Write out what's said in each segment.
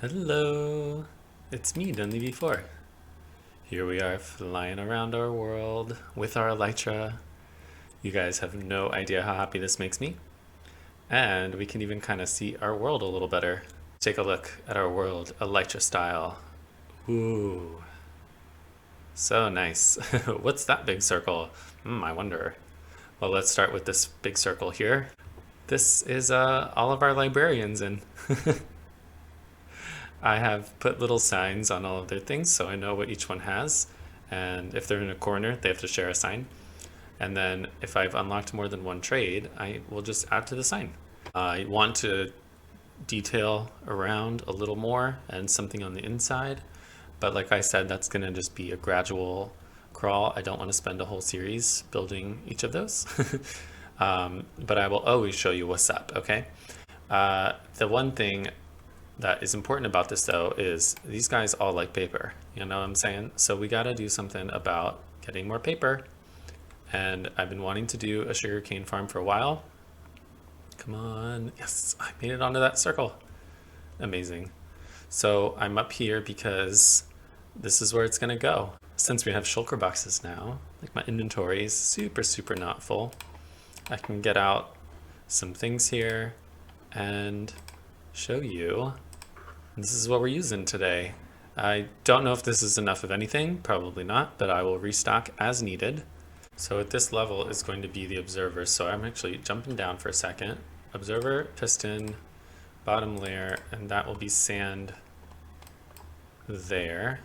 Hello, it's me, Dunleavy4. Here we are flying around our world with our elytra. You guys have no idea how happy this makes me. And we can even kind of see our world a little better. Take a look at our world, elytra style. Ooh, so nice. What's that big circle? I wonder. Well, let's start with this big circle here. This is all of our librarians, and I have put little signs on all of their things so I know what each one has. And if they're in a corner, they have to share a sign. And then if I've unlocked more than one trade, I will just add to the sign. I want to detail around a little more and something on the inside. But like I said, that's going to just be a gradual crawl. I don't want to spend a whole series building each of those. But I will always show you what's up, okay? The one thing that is important about this though is these guys all like paper, you know what I'm saying? So we got to do something about getting more paper. And I've been wanting to do a sugarcane farm for a while. Come on. Yes, I made it onto that circle. Amazing. So I'm up here because this is where it's going to go. Since we have shulker boxes now, like my inventory is super not full, I can get out some things here and show you. This is what we're using today. I don't know if this is enough of anything, probably not, but I will restock as needed. So at this level is going to be the observer. So I'm actually jumping down for a second. Observer, piston, bottom layer, and that will be sand there.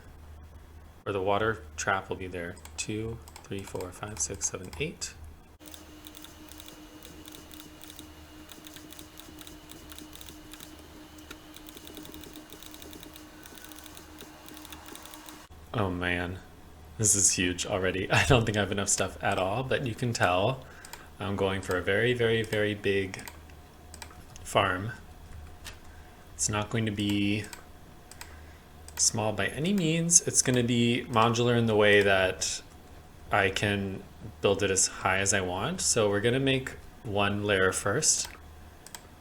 Or the water trap will be there. 2, 3, 4, 5, 6, 7, 8. Oh man, this is huge already. I don't think I have enough stuff at all, but you can tell I'm going for a very big farm. It's not going to be small by any means. It's going to be modular in the way that I can build it as high as I want. So we're going to make one layer first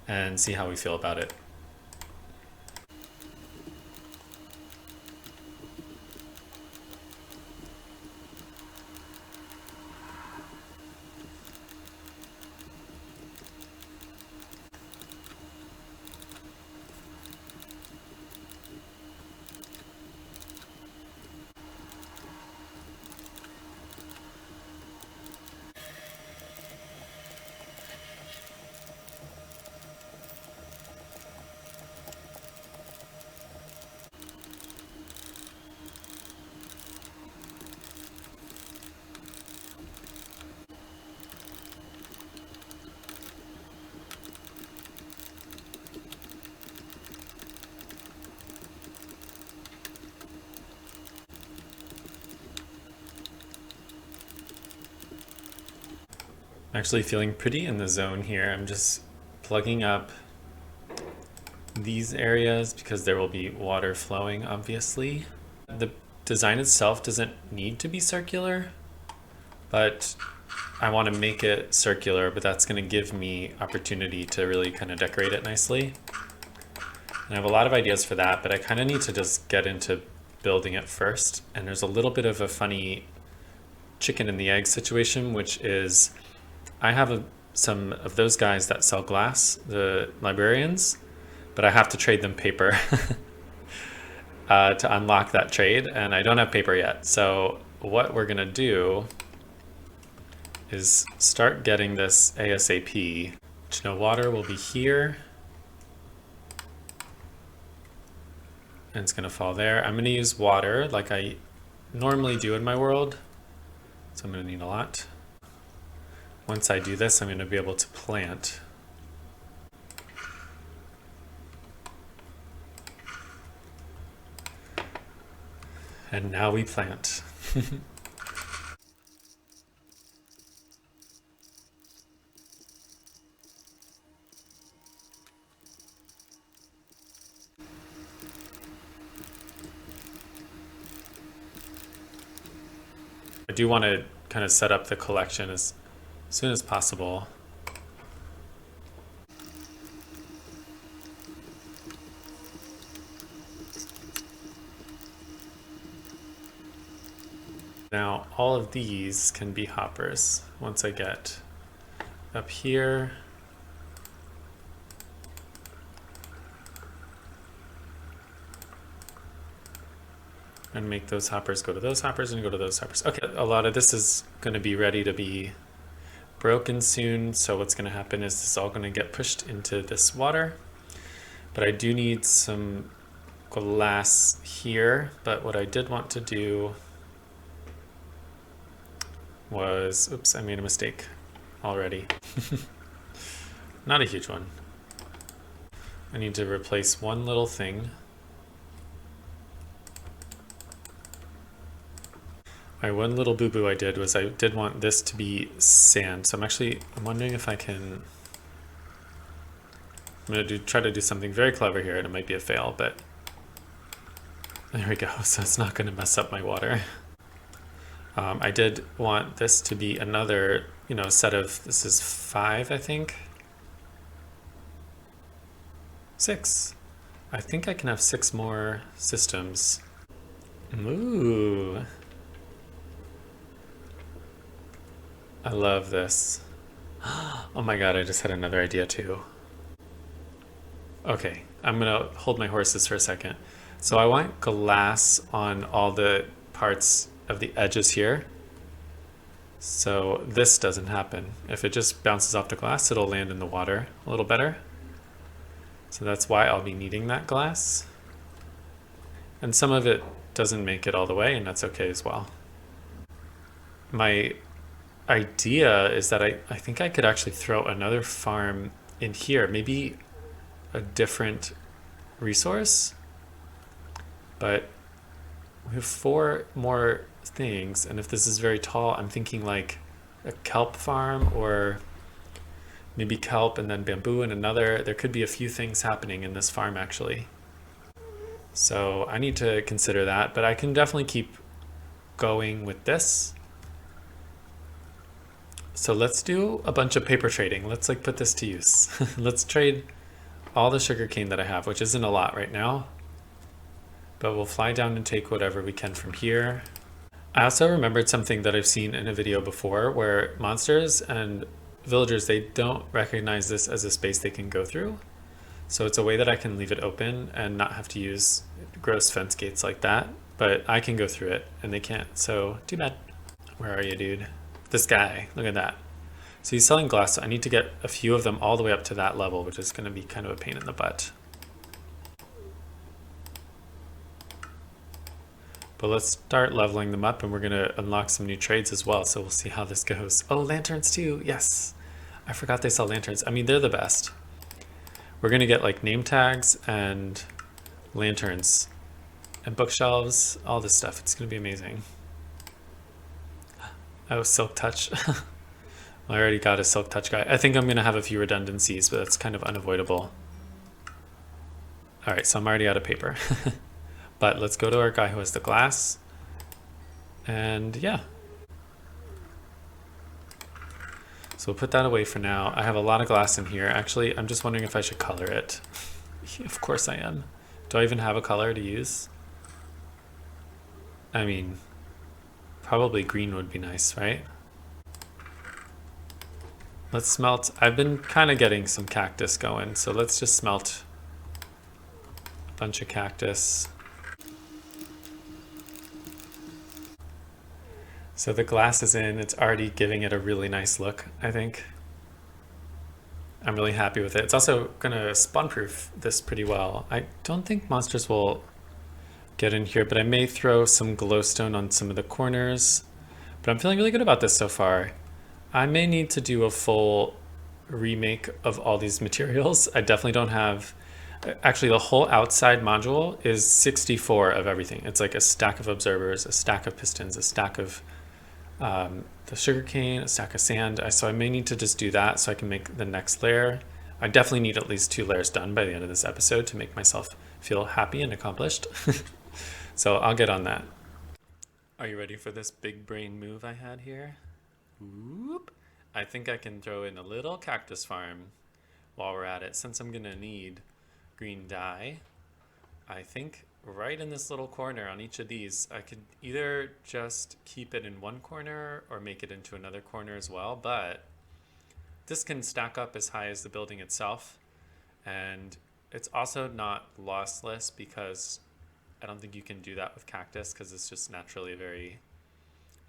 and see how we feel about it. Actually feeling pretty in the zone here. I'm just plugging up these areas because there will be water flowing, obviously. The design itself doesn't need to be circular, but I want to make it circular, but that's going to give me opportunity to really kind of decorate it nicely. And I have a lot of ideas for that, but I kind of need to just get into building it first. And there's a little bit of a funny chicken and the egg situation, which is I have some of those guys that sell glass, the librarians, but I have to trade them paper to unlock that trade, and I don't have paper yet. So what we're gonna do is start getting this ASAP. Water will be here, and it's gonna fall there. I'm gonna use water like I normally do in my world, so I'm gonna need a lot. Once I do this, I'm going to be able to plant. And now we plant. I do want to kind of set up the collection as soon as possible. Now all of these can be hoppers once I get up here. And make those hoppers go to those hoppers and go to those hoppers. Okay, a lot of this is going to be ready to be broken soon. So what's going to happen is this is all going to get pushed into this water. But I do need some glass here. But what I did want to do was, oops, I made a mistake already. Not a huge one. I need to replace one little thing. My one little boo-boo I did was I did want this to be sand. So I'm wondering if I can, I'm going to try to do something very clever here, and it might be a fail, but there we go. So it's not going to mess up my water. I did want this to be another, set of, this is 5, I think. 6. I think I can have 6 more systems. Ooh. I love this. Oh my god, I just had another idea too. Okay, I'm gonna hold my horses for a second. So I want glass on all the parts of the edges here. So this doesn't happen. If it just bounces off the glass, it'll land in the water a little better. So that's why I'll be needing that glass. And some of it doesn't make it all the way, and that's okay as well. My idea is that I think I could actually throw another farm in here, maybe a different resource, but we have 4 more things, and if this is very tall, I'm thinking like a kelp farm, or maybe kelp and then bamboo and another. There could be a few things happening in this farm actually, so I need to consider that, but I can definitely keep going with this. So let's do a bunch of paper trading. Let's put this to use. Let's trade all the sugarcane that I have, which isn't a lot right now, but we'll fly down and take whatever we can from here. I also remembered something that I've seen in a video before where monsters and villagers, they don't recognize this as a space they can go through. So it's a way that I can leave it open and not have to use gross fence gates like that, but I can go through it and they can't, so too bad. Where are you, dude? This guy, look at that. So he's selling glass, so I need to get a few of them all the way up to that level, which is going to be kind of a pain in the butt. But let's start leveling them up, and we're going to unlock some new trades as well, so we'll see how this goes. Oh, lanterns too, yes. I forgot they sell lanterns. I mean, they're the best. We're going to get like name tags and lanterns and bookshelves, all this stuff. It's going to be amazing. Oh, silk touch. I already got a silk touch guy. I think I'm going to have a few redundancies, but that's kind of unavoidable. All right, so I'm already out of paper. But let's go to our guy who has the glass. And yeah. So we'll put that away for now. I have a lot of glass in here. Actually, I'm just wondering if I should color it. Of course I am. Do I even have a color to use? I mean, probably green would be nice, right? Let's smelt. I've been kind of getting some cactus going, so let's just smelt a bunch of cactus. So the glass is in. It's already giving it a really nice look, I think. I'm really happy with it. It's also going to spawn-proof this pretty well. I don't think monsters will get in here, but I may throw some glowstone on some of the corners. But I'm feeling really good about this so far. I may need to do a full remake of all these materials. I definitely don't have... Actually, the whole outside module is 64 of everything. It's like a stack of observers, a stack of pistons, a stack of the sugarcane, a stack of sand. So I may need to just do that so I can make the next layer. I definitely need at least 2 layers done by the end of this episode to make myself feel happy and accomplished. So I'll get on that. Are you ready for this big brain move I had here? Whoop. I think I can throw in a little cactus farm while we're at it. Since I'm gonna need green dye, I think right in this little corner on each of these. I could either just keep it in one corner or make it into another corner as well, but this can stack up as high as the building itself. And it's also not lossless because I don't think you can do that with cactus because it's just naturally a very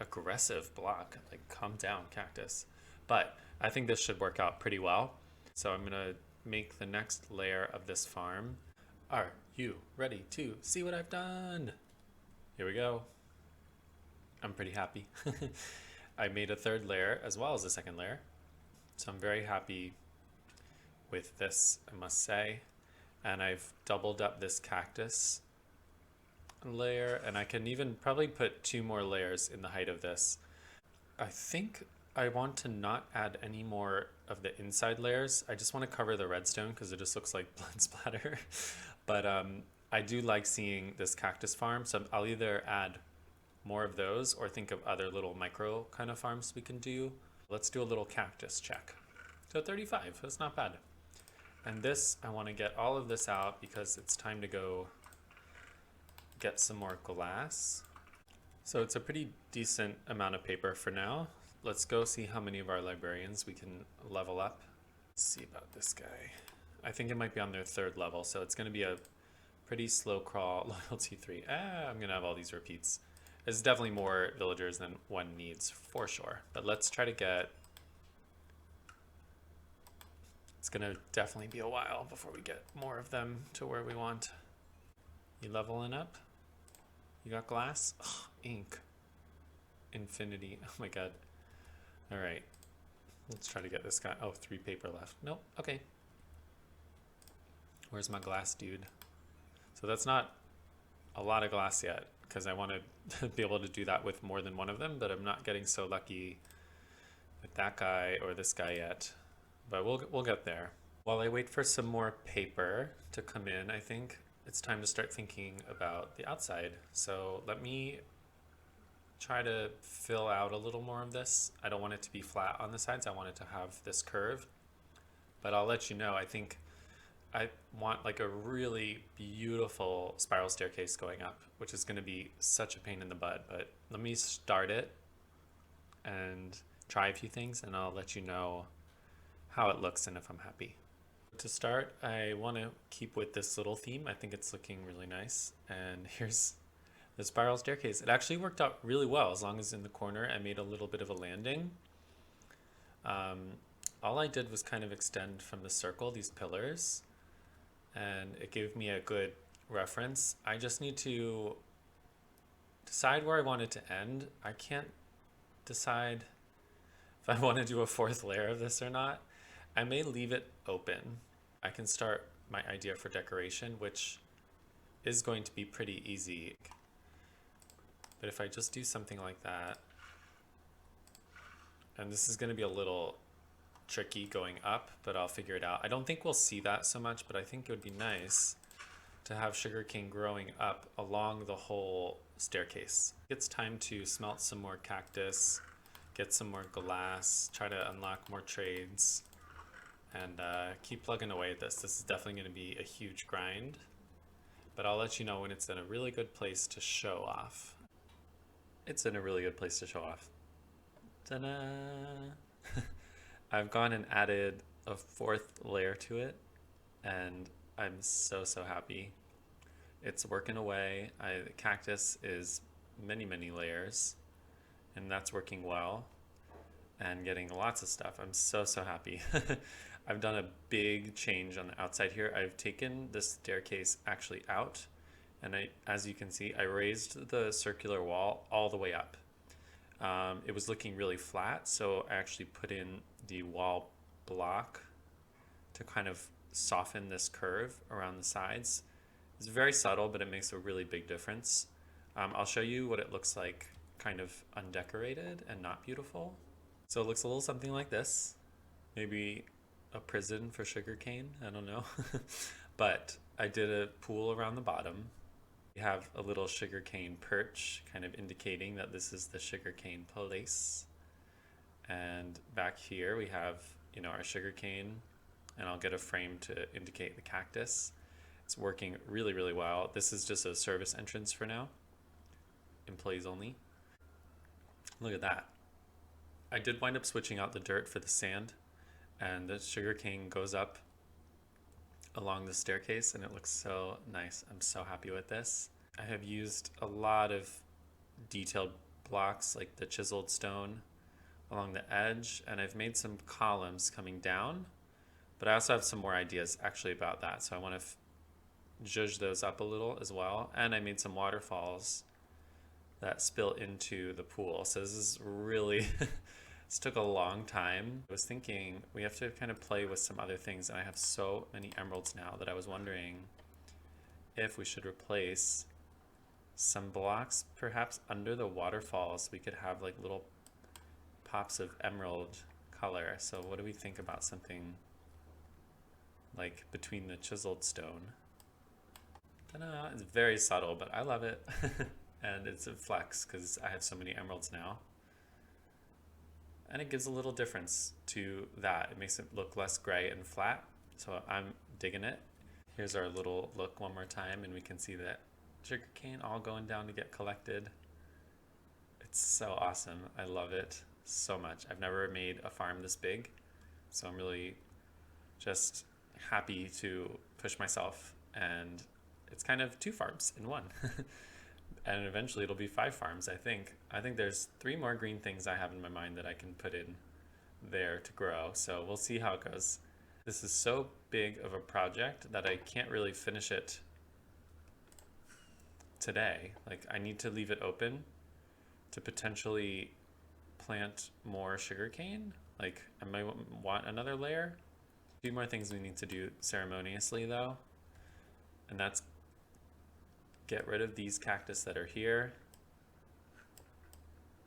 aggressive block. Like, calm down, cactus. But I think this should work out pretty well. So I'm gonna make the next layer of this farm. Are you ready to see what I've done? Here we go. I'm pretty happy. I made a third layer as well as a second layer. So I'm very happy with this, I must say. And I've doubled up this cactus layer, and I can even probably put 2 more layers in the height of this. I think I want to not add any more of the inside layers. I just want to cover the redstone because it just looks like blood splatter. But I do like seeing this cactus farm, so I'll either add more of those or think of other little micro kind of farms we can do. Let's do a little cactus check. So 35, that's not bad. And this, I want to get all of this out because it's time to go get some more glass. So it's a pretty decent amount of paper for now. Let's go see how many of our librarians we can level up. Let's see about this guy. I think it might be on their 3rd level, so it's going to be a pretty slow crawl. Loyalty 3. I'm going to have all these repeats. There's definitely more villagers than one needs, for sure. But let's try to get... It's going to definitely be a while before we get more of them to where we want. You leveling up? You got glass? Ugh, ink. Infinity. Oh my god. Alright. Let's try to get this guy. Oh, 3 paper left. Nope. Okay. Where's my glass dude? So that's not a lot of glass yet, because I want to be able to do that with more than one of them, but I'm not getting so lucky with that guy or this guy yet. But we'll get there. While I wait for some more paper to come in, I think it's time to start thinking about the outside. So let me try to fill out a little more of this. I don't want it to be flat on the sides. I want it to have this curve. But I'll let you know, I think I want like a really beautiful spiral staircase going up, which is going to be such a pain in the butt. But let me start it and try a few things, and I'll let you know how it looks and if I'm happy. To start, I want to keep with this little theme. I think it's looking really nice. And here's the spiral staircase. It actually worked out really well, as long as in the corner I made a little bit of a landing. All I did was kind of extend from the circle these pillars, and it gave me a good reference. I just need to decide where I want it to end. I can't decide if I want to do a 4th layer of this or not. I may leave it open. I can start my idea for decoration, which is going to be pretty easy. But if I just do something like that, and this is going to be a little tricky going up, but I'll figure it out. I don't think we'll see that so much, but I think it would be nice to have sugarcane growing up along the whole staircase. It's time to smelt some more cactus, get some more glass, try to unlock more trades, and keep plugging away at this. This is definitely going to be a huge grind, but I'll let you know when it's in a really good place to show off. It's in a really good place to show off. Ta-da! I've gone and added a 4th layer to it, and I'm so happy. It's working away. The cactus is many layers, and that's working well and getting lots of stuff. I'm so happy. I've done a big change on the outside here. I've taken the staircase actually out, and as you can see, I raised the circular wall all the way up. It was looking really flat, so I actually put in the wall block to kind of soften this curve around the sides. It's very subtle, but it makes a really big difference. I'll show you what it looks like kind of undecorated and not beautiful. So it looks a little something like this. Maybe a prison for sugarcane, I don't know. But I did a pool around the bottom. We have a little sugarcane perch, kind of indicating that this is the sugarcane place. And back here we have, our sugarcane, and I'll get a frame to indicate the cactus. It's working really, really well. This is just a service entrance for now. Employees only. Look at that. I did wind up switching out the dirt for the sand, and the sugarcane goes up along the staircase and it looks so nice. I'm so happy with this. I have used a lot of detailed blocks like the chiseled stone along the edge, and I've made some columns coming down, but I also have some more ideas actually about that, so I want to zhuzh those up a little as well. And I made some waterfalls that spill into the pool, so this is really this took a long time. I was thinking we have to kind of play with some other things, and I have so many emeralds now that I was wondering if we should replace some blocks perhaps under the waterfalls. We could have like little pops of emerald color. So what do we think about something like between the chiseled stone? Ta-da! It's very subtle, but I love it. And it's a flex because I have so many emeralds now. And it gives a little difference to that. It makes it look less gray and flat. So I'm digging it. Here's our little look one more time, and we can see that sugarcane all going down to get collected. It's so awesome. I love it so much. I've never made a farm this big, so I'm really just happy to push myself, and it's kind of 2 farms in one. And eventually it'll be 5 farms, I think. I think there's 3 more green things I have in my mind that I can put in there to grow, so we'll see how it goes. This is so big of a project that I can't really finish it today. Like, I need to leave it open to potentially plant more sugarcane. Like, I might want another layer. A few more things we need to do ceremoniously though, and that's get rid of these cactus that are here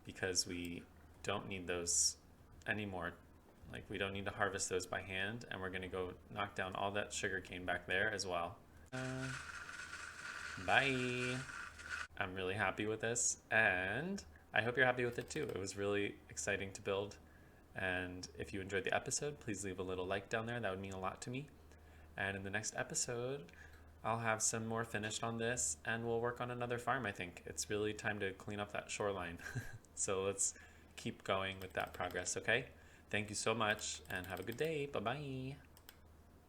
because we don't need those anymore. Like, we don't need to harvest those by hand, and we're gonna go knock down all that sugarcane back there as well. Bye. I'm really happy with this, and I hope you're happy with it too. It was really exciting to build, and if you enjoyed the episode, please leave a little like down there. That would mean a lot to me. And in the next episode, I'll have some more finished on this, and we'll work on another farm, I think. It's really time to clean up that shoreline. So let's keep going with that progress, okay? Thank you so much, and have a good day. Bye-bye.